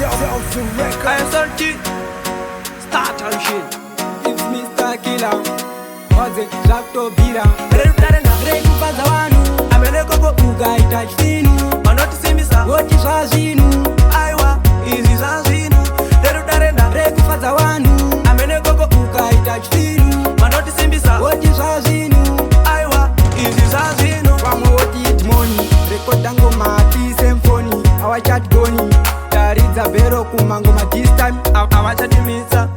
I am salty, start and shit. It's Mr. Killer, Oze, Jacto Bira. Reku faza wanu, Amene koko ugaita chfinu. manoti simisa Woti shazinu, aiwa izi zazinu reku faza wanu. amene koko Ugaita chfinu, manoti simbisa woti shazinu. aiwa izi zazinu Wamwe woti itmoni, rekodango mati symphony. Our chat goni, taridza bero kumangoma this time. avachatimisa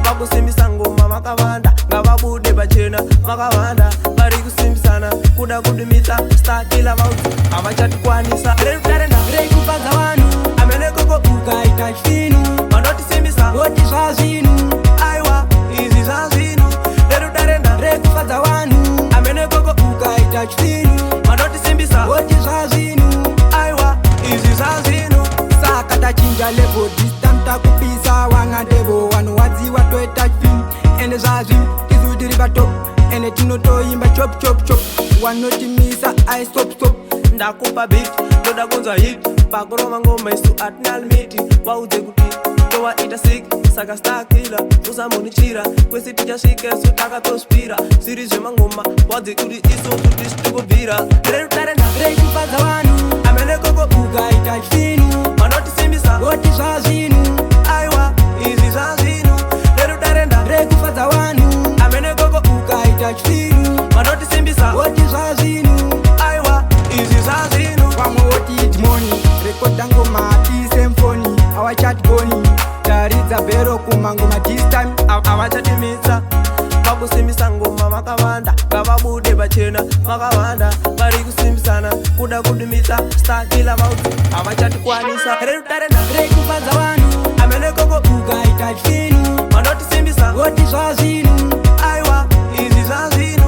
vakusimbisa ngoma vakavanda ngavabude pachena vakavanda vari kusimbisana kuda kudumisa stakila vauti avachatikwanisa Reku faza wanu, amene koko ugaita chfinu. manoti simbisa Woti shazinu, aiwa izi zazinu reku faza wanu. amene koko Ugaita chfinu, manoti simbisa woti shazinu. aiwa izi zazinu Saka tachinja level this time takupisa wanga devo wanu wadziwa toita chfinu. Ene zvazvi tizudiri patop ene tinotoimba chop chop chop. Wanotimisa I stop stop. ndakupa bit ndoda kunzwa hit pakurova ngoma isu atina limiti waudze kuti towaita sik saka stakila usamunichira kwesi tichasvike su takatospira zviri zvemangoma wadze kuti isu tutistikubvira Reku faza wanu, amene koko ugaita chfinu. manotisimbisa Woti zvazvinu, aiwa izi zvazvinu reku faza wanu. amene koko Ugaita chfinu, manotisimbisa woti zvazvinu. aiwa izi zvazvinu Wamwe woti itmoni, rekodango mati symphony. Our chat goni, taridza bero kumangoma this time. avachatimisa vakusimbisa ngoma vakavanda ngavabude pachena vakavanda vari kusimbisana kuda kudumisa stakila vauti avachatikwanisa Reku faza wanu, amene koko ugaita chfinu. manotisimbisa Woti zvazvinu, aiwa izi zvazvinu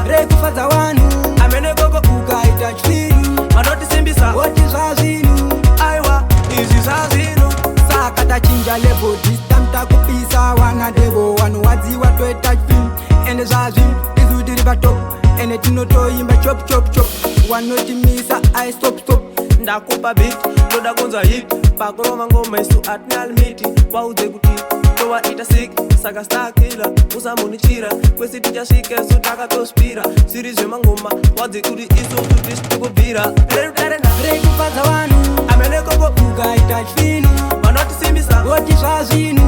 reku faza wanu. amene koko Ugaita chfinu, manotisimbisa woti zvazvinu. aiwa izi zvazvinu Saka tachinja level this time takupisa wanga devo wanu wadziwa toita chfinu. Ene zvazvi tizudiri patop ene tinotoimba chop chop chop. Wanotimisa I stop stop. ndakupa bit ndoda kunzwa hit pakurova ngoma isu atina limiti waudze kuti towaita sik saka stakila usamunichira kwesi tichasvike su takatospira zviri zvemangoma wadze kuti isu tutistikubvira Reku faza wanu, amene koko ugaita chfinu. manotisimbisa Woti zvazvinu,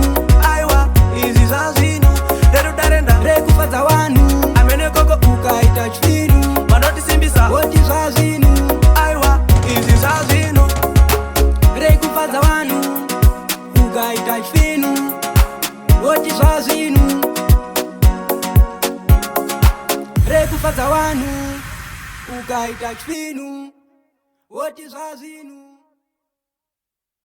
aiwa izi zvazvinu reku faza wanu. amene koko Ugaita chfinu, manotisimbisa woti zvazvinu. aiwa izi zvazvinu Reku faza wanu, ugaita chfinu. Woti zvazvinu, reku faza wanu. Ugaita chfinu, woti zvazvinu.